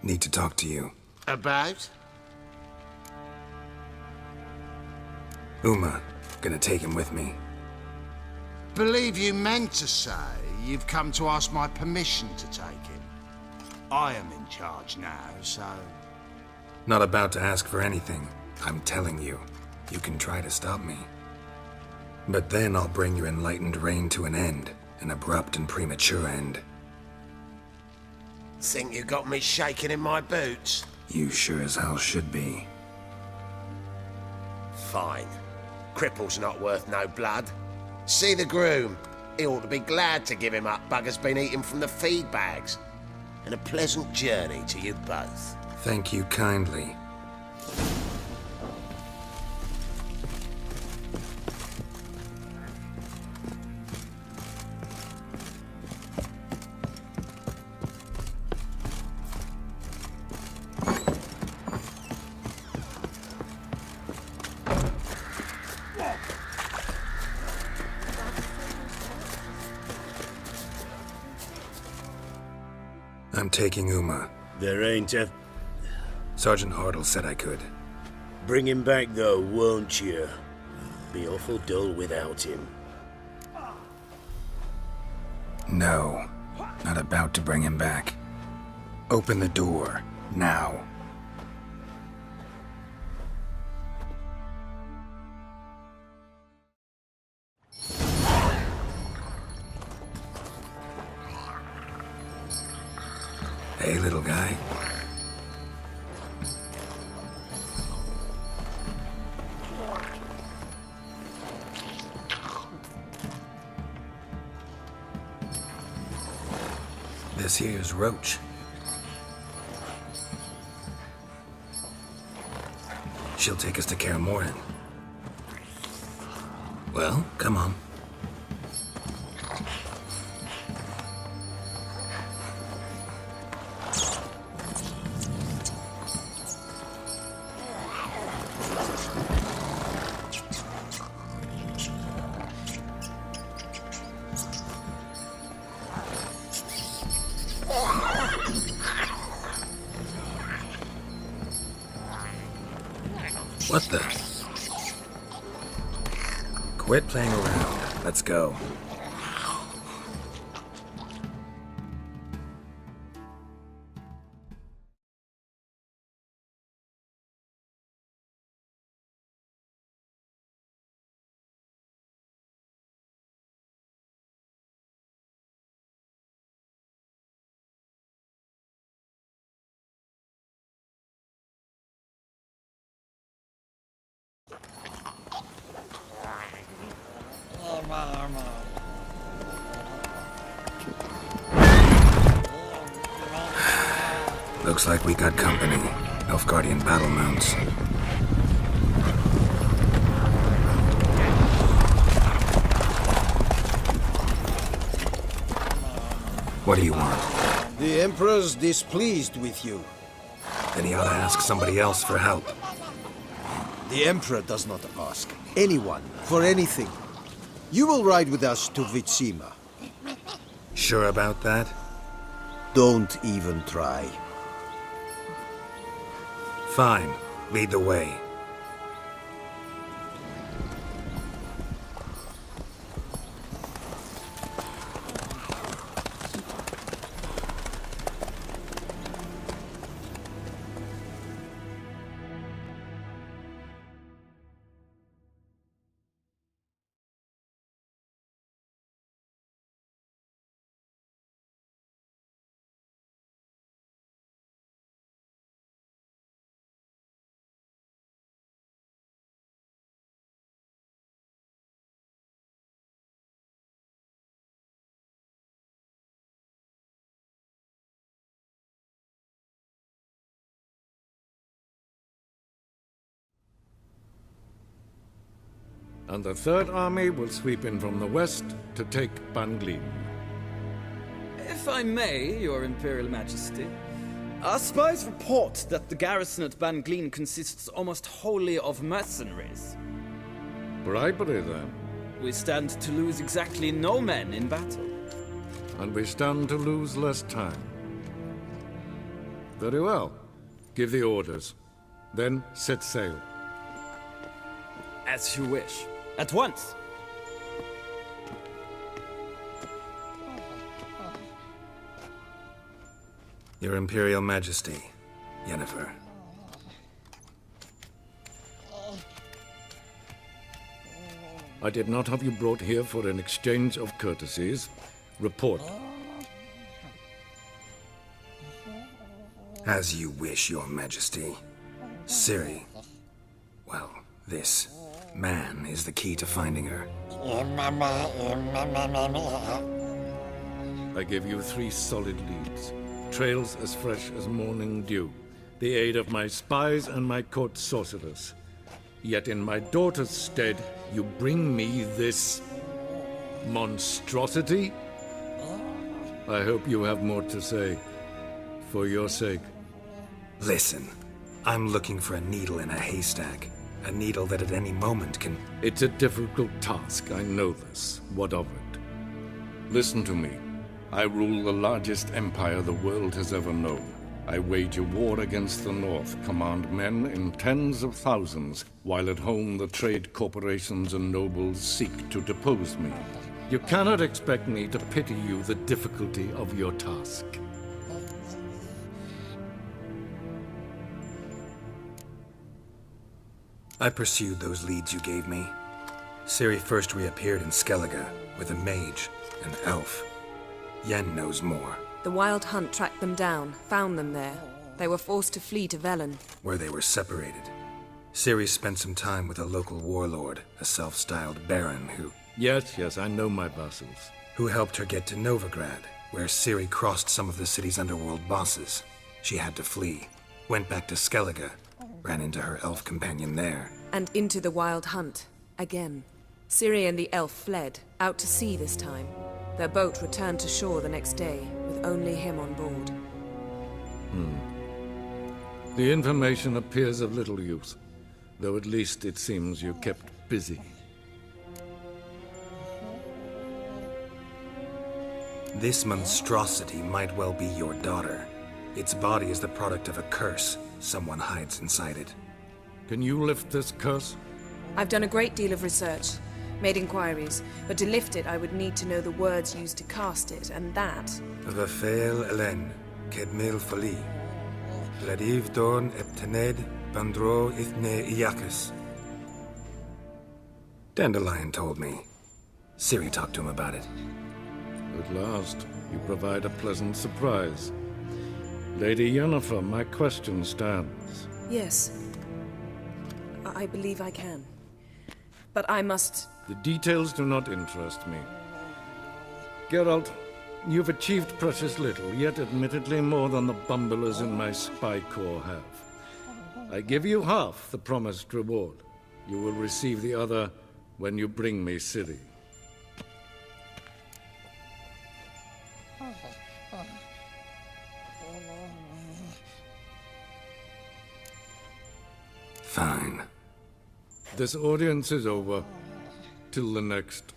Need to talk to you. About? Uma. Gonna take him with me. Believe you meant to say you've come to ask my permission to take him. I am in charge now, so... Not about to ask for anything. I'm telling you. You can try to stop me. But then I'll bring your enlightened reign to an end. An abrupt and premature end. Think you got me shaking in my boots? You sure as hell should be. Fine. Cripple's not worth no blood. See the groom. He ought to be glad to give him up. Bugger's been eating from the feed bags. And a pleasant journey to you both. Thank you kindly. I'm taking Uma. There ain't a... Sergeant Hartle said I could. Bring him back, though, won't you? Be awful dull without him. No. Not about to bring him back. Open the door. Now. Hey, little guy. This here's Roach. She'll take us to Kaer Morhen. Well, come on. What the? Quit playing around. Let's go. Looks like we got company. Nilfgaardian battle mounts. What do you want? The Emperor's displeased with you. Then he ought to ask somebody else for help. The Emperor does not ask anyone for anything. You will ride with us to Vitsima. Sure about that? Don't even try. Fine. Lead the way. And the Third Army will sweep in from the west to take Ban Glin. If I may, Your Imperial Majesty, our spies report that the garrison at Ban Glin consists almost wholly of mercenaries. Bribery, then. We stand to lose exactly no men in battle. And we stand to lose less time. Very well. Give the orders. Then set sail. As you wish. At once! Your Imperial Majesty, Yennefer. I did not have you brought here for an exchange of courtesies. Report. As you wish, Your Majesty. Ciri. Well, this man is the key to finding her. I gave you 3 solid leads. Trails as fresh as morning dew. The aid of my spies and my court sorcerers. Yet in my daughter's stead, you bring me this monstrosity? I hope you have more to say. For your sake. Listen, I'm looking for a needle in a haystack. A needle that at any moment can... It's a difficult task, I know this. What of it? Listen to me. I rule the largest empire the world has ever known. I wage a war against the North, command men in tens of thousands, while at home the trade corporations and nobles seek to depose me. You cannot expect me to pity you the difficulty of your task. I pursued those leads you gave me. Ciri first reappeared in Skellige with a mage, an elf. Yen knows more. The Wild Hunt tracked them down, found them there. They were forced to flee to Velen. Where they were separated. Ciri spent some time with a local warlord, a self-styled baron Yes, I know my vassals. who helped her get to Novigrad, where Ciri crossed some of the city's underworld bosses. She had to flee, went back to Skellige, ran into her elf companion there. And into the Wild Hunt. Again. Ciri and the elf fled, out to sea this time. Their boat returned to shore the next day, with only him on board. The information appears of little use, though at least it seems you kept busy. This monstrosity might well be your daughter. Its body is the product of a curse. Someone hides inside it. Can you lift this curse? I've done a great deal of research, made inquiries, but to lift it I would need to know the words used to cast it, and that... Vafael Elen, Kedmil Fali. Ladiv Dorn Eptened Bandro Ithne Iakis. Dandelion told me. Ciri talked to him about it. At last, you provide a pleasant surprise. Lady Yennefer, my question stands. Yes. I believe I can. But I must... The details do not interest me. Geralt, you've achieved precious little, yet admittedly more than the bumblers in my spy corps have. I give you half the promised reward. You will receive the other when you bring me Ciri. Fine. This audience is over. Till the next.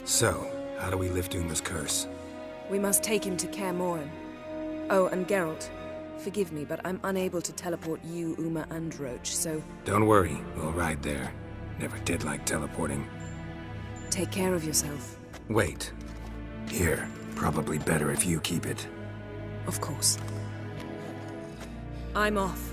So, how do we lift Uma's curse? We must take him to Kaer Morhen. Oh, and Geralt, forgive me, but I'm unable to teleport you, Uma, and Roach, so... Don't worry, we'll ride there. Never did like teleporting. Take care of yourself. Wait. Here, probably better if you keep it. Of course. I'm off.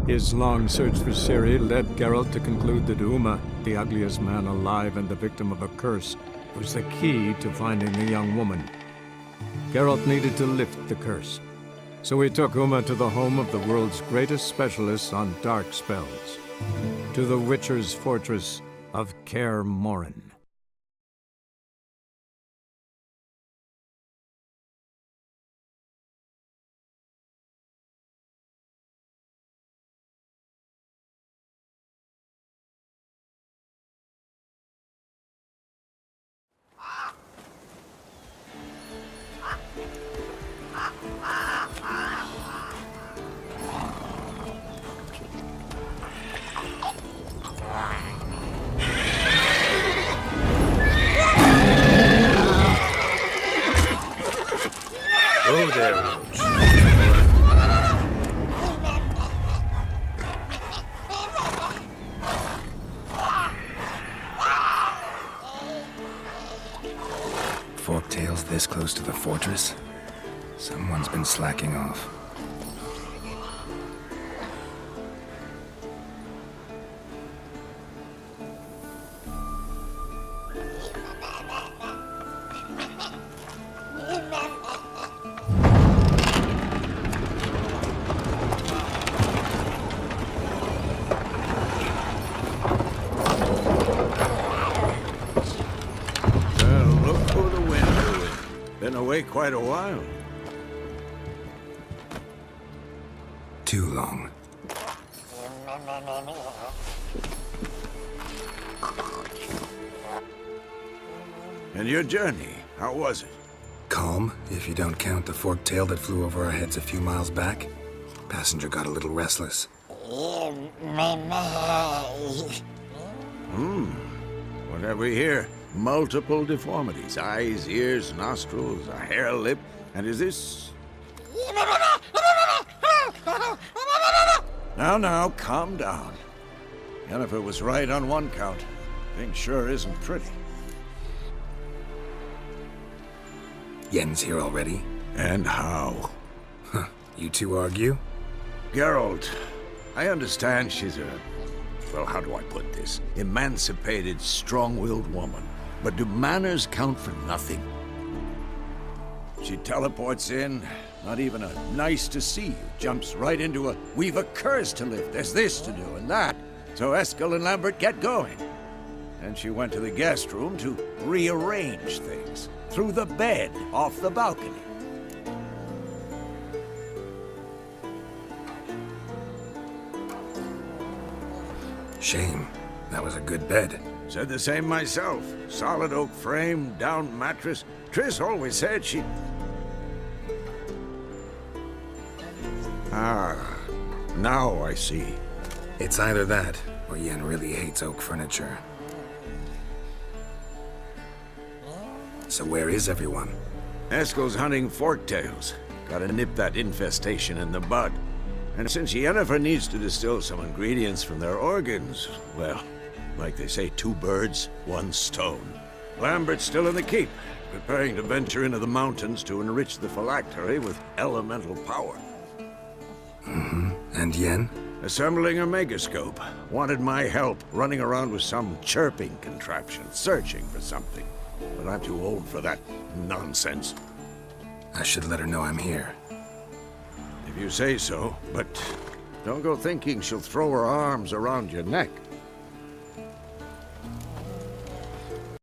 His long search for Ciri led Geralt to conclude that Uma, the ugliest man alive and the victim of a curse, was the key to finding the young woman. Geralt needed to lift the curse, so he took Uma to the home of the world's greatest specialists on dark spells, to the Witcher's fortress of Kaer Morhen. railroads. Forktails this close to the fortress? Someone's been slacking off. Been away quite a while. Too long. And your journey, how was it? Calm, if you don't count the forktail that flew over our heads a few miles back. Passenger got a little restless. What have we here? Multiple deformities. Eyes, ears, nostrils, a hair lip. And is this... Now, calm down. Yennefer was right on one count. Thing sure isn't pretty. Yen's here already? And how? Huh. You two argue? Geralt, I understand she's a... Well, how do I put this? Emancipated, strong-willed woman. But do manners count for nothing? She teleports in, not even a nice to see you, jumps right into a we've a curse to lift, there's this to do and that. So Eskel and Lambert get going. And she went to the guest room to rearrange things. Through the bed, off the balcony. Shame. That was a good bed. Said the same myself. Solid oak frame, down mattress. Triss always said she... Ah, now I see. It's either that, or Yen really hates oak furniture. So where is everyone? Eskel's hunting forktails. Gotta nip that infestation in the bud. And since Yennefer needs to distill some ingredients from their organs, well, like they say, 2 birds, 1 stone. Lambert's still in the keep, preparing to venture into the mountains to enrich the phylactery with elemental power. And Yen? Assembling a megascope. Wanted my help running around with some chirping contraption, searching for something. But I'm too old for that nonsense. I should let her know I'm here. If you say so, but don't go thinking she'll throw her arms around your neck.